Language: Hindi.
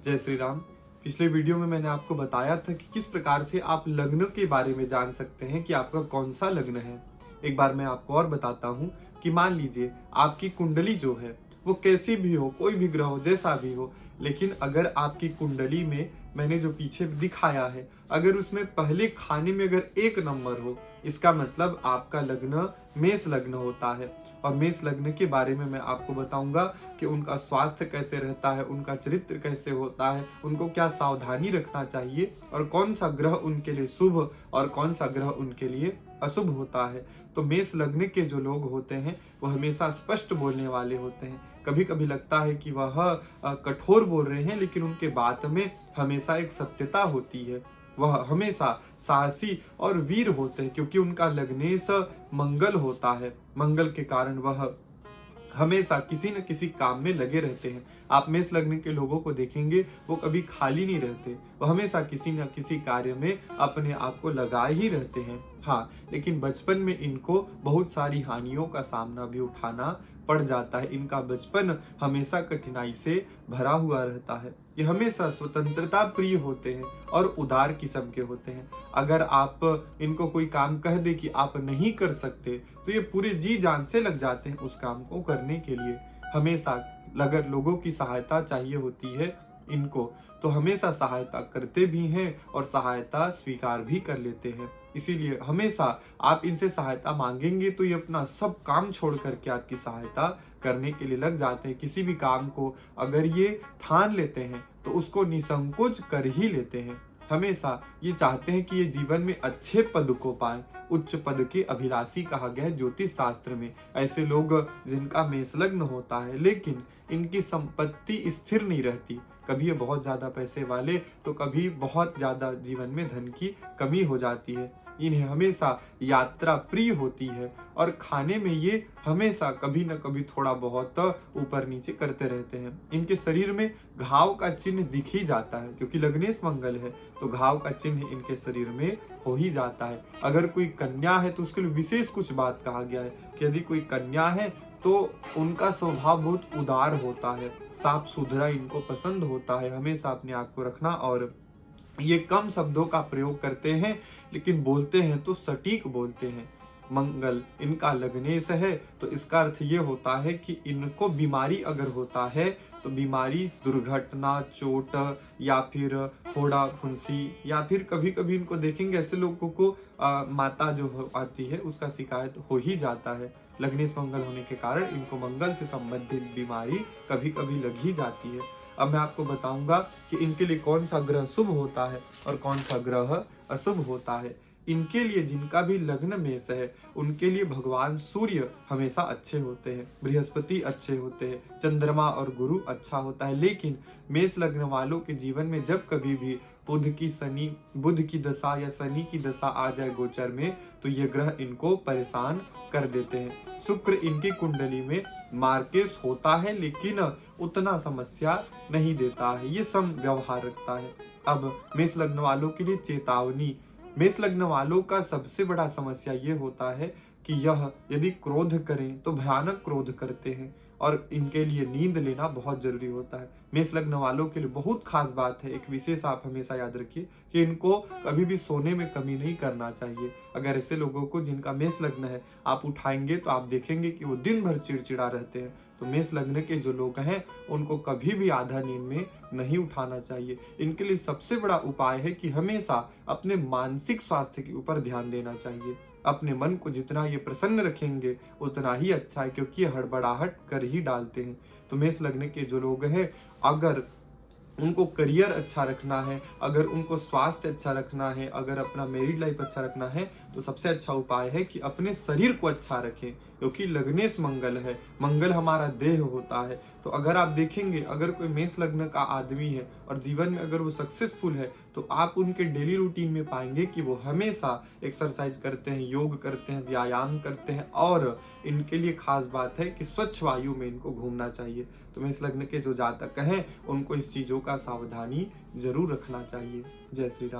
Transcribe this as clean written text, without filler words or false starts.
जय श्री राम। पिछले वीडियो में मैंने आपको बताया था कि किस प्रकार से आप लग्न के बारे में जान सकते हैं कि आपका कौन सा लग्न है। एक बार मैं आपको और बताता हूं कि मान लीजिए आपकी कुंडली जो है वो कैसी भी हो, कोई भी ग्रह हो, जैसा भी हो, लेकिन अगर आपकी कुंडली में मैंने जो पीछे दिखाया है, अगर उसमें पहले खाने में अगर 1 नंबर हो, इसका मतलब आपका लग्न मेष लग्न होता है। और मेष लग्न के बारे में मैं आपको बताऊंगा कि उनका स्वास्थ्य कैसे रहता है, उनका चरित्र कैसे होता है, उनको क्या सावधानी रखना चाहिए और कौन सा ग्रह उनके लिए शुभ और कौन सा ग्रह उनके लिए अशुभ होता है। तो मेष लग्न के जो लोग होते हैं वो हमेशा स्पष्ट बोलने वाले होते हैं। कभी कभी लगता है कि वह कठोर बोल रहे हैं, लेकिन उनके बात में हमेशा एक सत्यता होती है। वह हमेशा साहसी और वीर होते हैं क्योंकि उनका लग्नेश मंगल होता है। मंगल के कारण वह हमेशा किसी न किसी काम में लगे रहते हैं। आप मेष लग्न के लोगों को देखेंगे, वो कभी खाली नहीं रहते, वो हमेशा किसी न किसी कार्य में अपने आप को लगाए ही रहते हैं। हाँ, लेकिन बचपन में इनको बहुत सारी हानियों का सामना भी उठाना पड़ जाता है। इनका बचपन हमेशा कठिनाई से भरा हुआ रहता है। ये हमेशा स्वतंत्रता प्रिय होते हैं और उदार किस्म के होते हैं। अगर आप इनको कोई काम कह दे कि आप नहीं कर सकते, तो ये पूरे जी जान से लग जाते हैं उस काम को करने के लिए। हमेशा अगर लोगों की सहायता चाहिए होती है इनको, तो हमेशा सहायता करते भी हैं और सहायता स्वीकार भी कर लेते हैं। इसीलिए हमेशा आप इनसे सहायता मांगेंगे तो ये अपना सब काम छोड़ करके आपकी सहायता करने के लिए लग जाते हैं। किसी भी काम को अगर ये ठान लेते हैं तो उसको निसंकोच कर ही लेते हैं। हमेशा ये चाहते हैं कि ये जीवन में अच्छे पद को पाएं। उच्च पद के अभिलाषी कहा गया है ज्योतिष शास्त्र में। ऐसे लोग जिनका मेष लग्न होता है लेकिन इनकी संपत्ति स्थिर नहीं रहती, कभी ये बहुत ज्यादा पैसे वाले तो कभी बहुत ज्यादा जीवन में धन की कमी हो जाती है। इन्हें हमेशा यात्रा प्रिय होती है और खाने में ये हमेशा कभी न कभी थोड़ा बहुत ऊपर नीचे करते रहते हैं। इनके शरीर में घाव का चिन्ह दिख ही जाता है क्योंकि लग्नेश मंगल है, तो घाव का चिन्ह इनके शरीर में हो ही जाता है। अगर कोई कन्या है तो उसके लिए विशेष कुछ बात कहा गया है कि यदि कोई कन्या है तो उनका स्वभाव बहुत उदार होता है, साफ सुथरा इनको पसंद होता है, हमेशा अपने आप को रखना। और ये कम शब्दों का प्रयोग करते हैं लेकिन बोलते हैं तो सटीक बोलते हैं। मंगल इनका लग्नेश है तो इसका अर्थ ये होता है कि इनको बीमारी अगर होता है तो बीमारी दुर्घटना, चोट या फिर फोड़ा फुंसी, या फिर कभी कभी इनको देखेंगे ऐसे लोगों को माता जो आती है उसका शिकायत हो ही जाता है। लग्नेश मंगल होने के कारण इनको मंगल से संबंधित बीमारी कभी कभी लग ही जाती है। अब मैं आपको बताऊंगा कि इनके लिए कौन सा ग्रह शुभ होता है और कौन सा ग्रह अशुभ होता है। इनके लिए जिनका भी लग्न मेष है उनके लिए भगवान सूर्य हमेशा अच्छे होते हैं, बृहस्पति अच्छे होते हैं, चंद्रमा और गुरु अच्छा होता है। लेकिन मेष लग्न वालों के जीवन में जब कभी भी बुध की दशा या शनि की दशा आ जाए गोचर में, तो ये ग्रह इनको परेशान कर देते हैं। शुक्र इनकी कुंडली में मार्केश होता है लेकिन उतना समस्या नहीं देता है, ये सम व्यवहार रखता है। अब मेष लग्न वालों के लिए चेतावनी, मेष लग्न वालों का सबसे बड़ा समस्या ये होता है कि यह यदि क्रोध करें तो भयानक क्रोध करते हैं और इनके लिए नींद लेना बहुत जरूरी होता है। मेष लग्न वालों के लिए बहुत खास बात है, एक विशेष आप हमेशा याद रखिए कि इनको कभी भी सोने में कमी नहीं करना चाहिए। अगर ऐसे लोगों को जिनका मेष लग्न है आप उठाएंगे तो आप देखेंगे कि वो दिन भर चिड़चिड़ा रहते हैं। तो मेष लग्न के जो लोग हैं उनको कभी भी आधा नींद में नहीं उठाना चाहिए। इनके लिए सबसे बड़ा उपाय है कि हमेशा अपने मानसिक स्वास्थ्य के ऊपर ध्यान देना चाहिए। अपने मन को जितना ये प्रसन्न रखेंगे उतना ही अच्छा है, क्योंकि ये हड़बड़ाहट कर ही डालते हैं। तो मेष लग्न के जो लोग हैं अगर उनको करियर अच्छा रखना है, अगर उनको स्वास्थ्य अच्छा रखना है, अगर अपना मैरिड लाइफ अच्छा रखना है, तो सबसे अच्छा उपाय है कि अपने शरीर को अच्छा रखें, क्योंकि लग्नेश मंगल है, मंगल हमारा देह होता है। तो अगर आप देखेंगे अगर कोई मेष लग्न का आदमी है और जीवन में अगर वो सक्सेसफुल है तो आप उनके डेली रूटीन में पाएंगे कि वो हमेशा एक्सरसाइज करते हैं, योग करते हैं, व्यायाम करते हैं और इनके लिए खास बात है कि स्वच्छ वायु में इनको घूमना चाहिए। तो मेष लग्न के जो जातक हैं उनको इस चीजों का सावधानी जरूर रखना चाहिए। जय श्री राम।